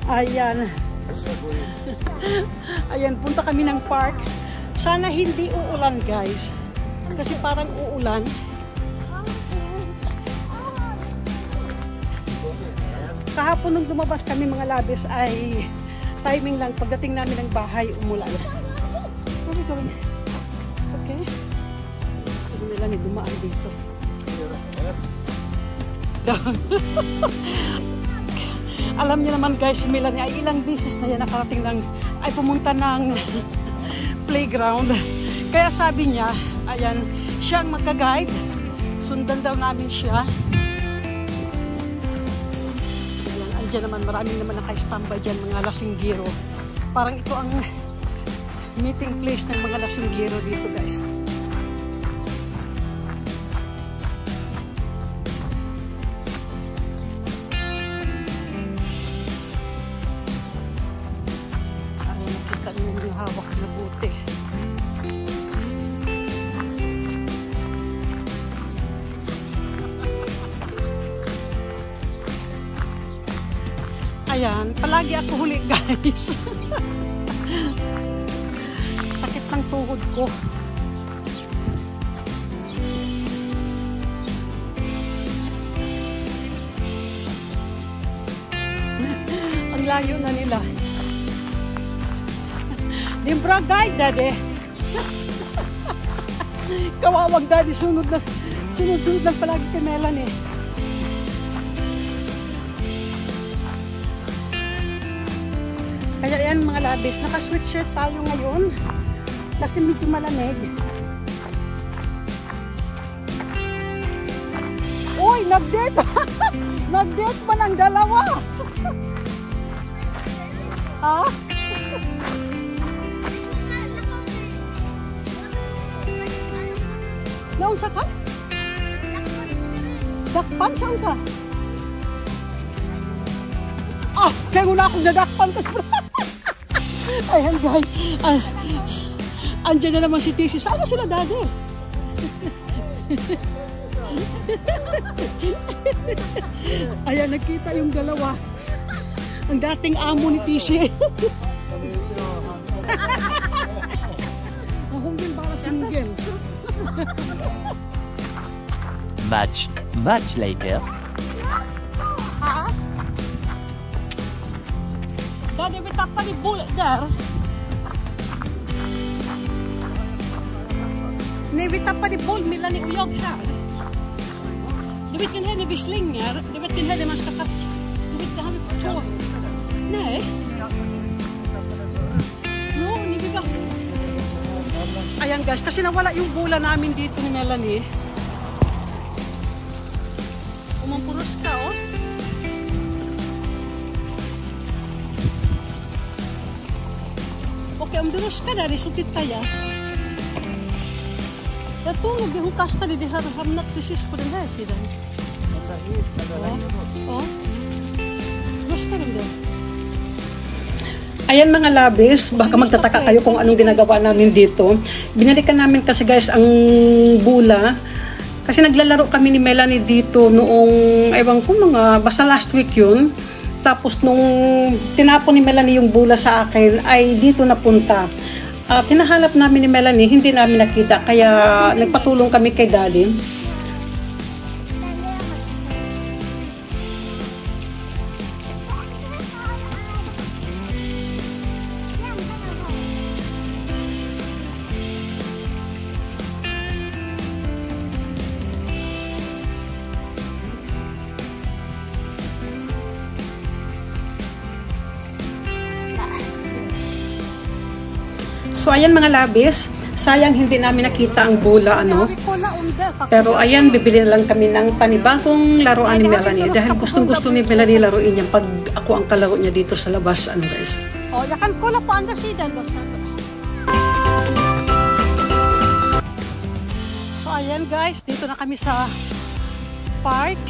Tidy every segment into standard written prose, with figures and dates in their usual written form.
Ayan. Ayan, punta kami ng park. Sana hindi uulan, guys. Kasi parang uulan. Kahapon nung lumabas kami mga labis ay timing lang. Pagdating namin ng bahay, umulan. Okay. Gusto nila ni dumaan dito. Alam niyo naman guys, si Melanie ay ilang beses na yan nakarating lang ay pumunta ng playground. Kaya sabi niya, ayan, siya ang magka-guide. Sundan daw namin siya. Ayan, andyan naman, maraming naman naka-standby dyan, mga lasinggero. Parang ito ang meeting place ng mga lasinggero dito guys. Hawak na buti. Ayan, palagi ako huli guys. Sakit ng tuhod ko. Ang layo na nila. Limbra guide, daddy. Kawawag daddy, sunod lang palagi kay Melanie. Kaya yan mga labis, naka-sweatshirt tayo ngayon kasi medyo malamig. Uy, nag-date! Nag-date man ang dalawa! Ha? Naon sa ka? Dakpan sa unsa? Ah, kaya muna akong nadakpan kasi ayan guys. Andyan na naman si Tisi. Sana sila daddy. Ayan, nakita yung dalawa. Ang dating amo ni Tisi. Mahunggil para single. Much later. Ha? Daddy, bitap pa ni bullet there. Nibitap pa ni bullet, Melanie uyog ha. Dibit din ni bislinger, dibit din ni mas kakat. Dibit kami po. Nej. No, ni ba? Ayan guys, kasi nawala yung bula namin dito ni Melanie. Umampuros ka, oh. Okay, umduros ka na, resultit kaya. Natulog yung kasta ni Hamnat Pisis po din ha, sila. Oh. Duros ka rin din. Ayan mga labis, baka magtataka kayo kung anong ginagawa namin dito. Binalikan namin kasi guys ang bula. Kasi naglalaro kami ni Melanie dito noong, ewan ko mga, basta last week yun. Tapos nung tinapon ni Melanie yung bula sa akin, ay dito napunta. Tinahanap namin ni Melanie, hindi namin nakita. Kaya nagpatulong kami kay Daddy. So ayan mga labis, sayang hindi namin nakita ang bula ano. Pero ayan, bibili na lang kami ng panibagong laruan ni Melanie dahil gustong-gusto ni Melanie laruin niya pag ako ang kalaro niya dito sa labas ano guys. Oh, yakan ko la po anda sidan dos. So ayan guys, dito na kami sa park.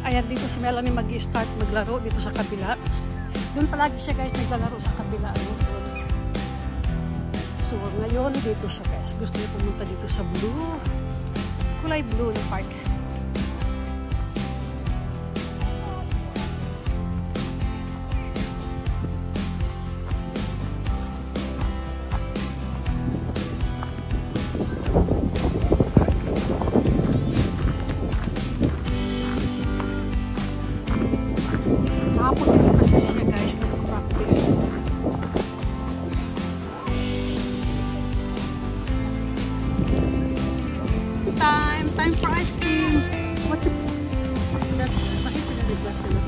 Ayan dito si Melanie mag-start maglaro dito sa kabila. Doon palagi siya guys naglalaro sa kabila ano. So, ngayon, dito siya guys. Gusto niya pumunta dito sa blue. Kulay blue na park. time for ice cream. What the... Bakit pinalaglas sila?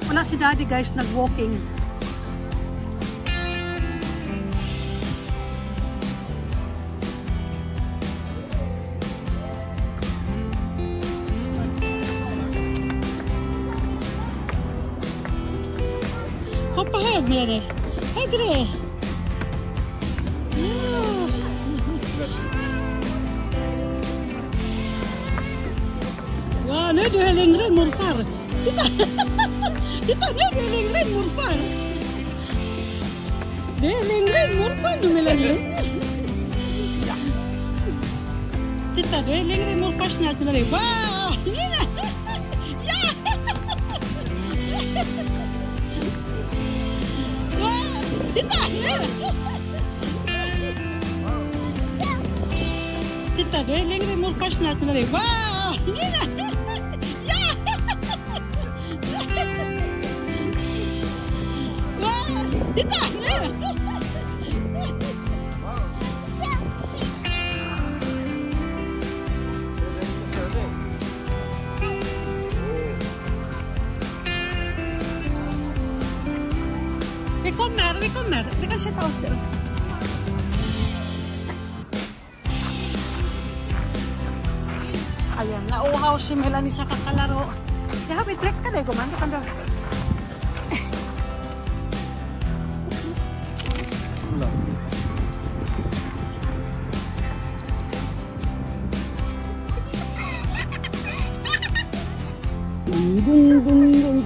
Wala si Daddy guys, nag-walking. Hoppa hög med dig. Högre. Ja, nu är du längre än morfar. Titta! Titta, nu är du längre än morfar. Det är längre än morfar du Melanie. Titta, du är längre än morfar snart Melanie. Wow! Ja! Titta! Titta, du är längre än morfar snart med dig. Wow! Ja! Wow! Titta! Vi kommer. Vi kan sätta oss där. Ayan, nauhaw si Melanie sa kakalaro. Diyan, may trek ka na. Gumanda ka daw. Dung.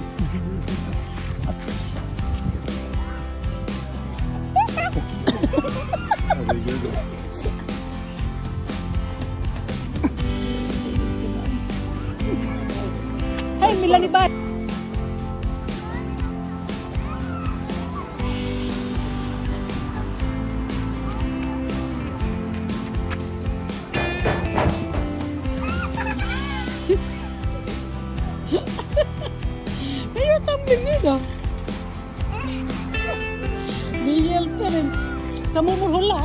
Hey, Melanie ba? You're tumbling me då. Vi hjälper en. Kan mormor hålla?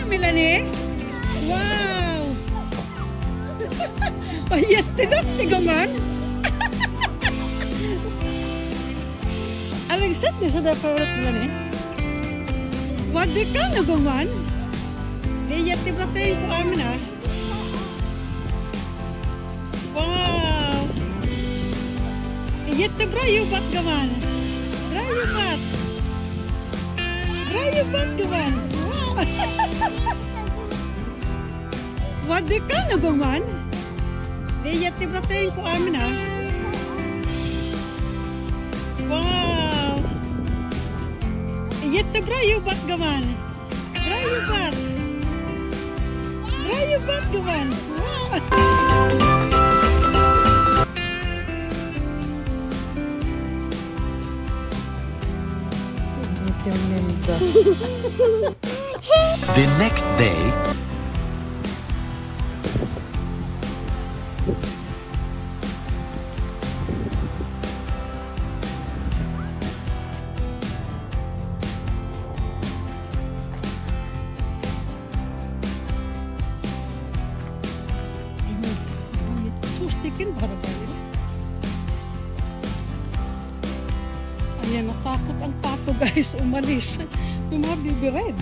Melanie? Wow! Vad jätteduktig gumman! Aldrig sett dig sådär förut Melanie? Vad du kan gumman! Det är jättebra tröj på armarna. Wow! Jättebra jobbat gumman! Bra jobbat! Bra jobbat gumman! Wow! Vad du kan gumman! Det är jättebra tröj på armarna. Wow! Jättebra jobbat gumman! Bra jobbat! Bra jobbat gumman! Wow! The next day, Två stycken bara där. Ayan, natakot ang pato guys, umalis. Yung mga bibired.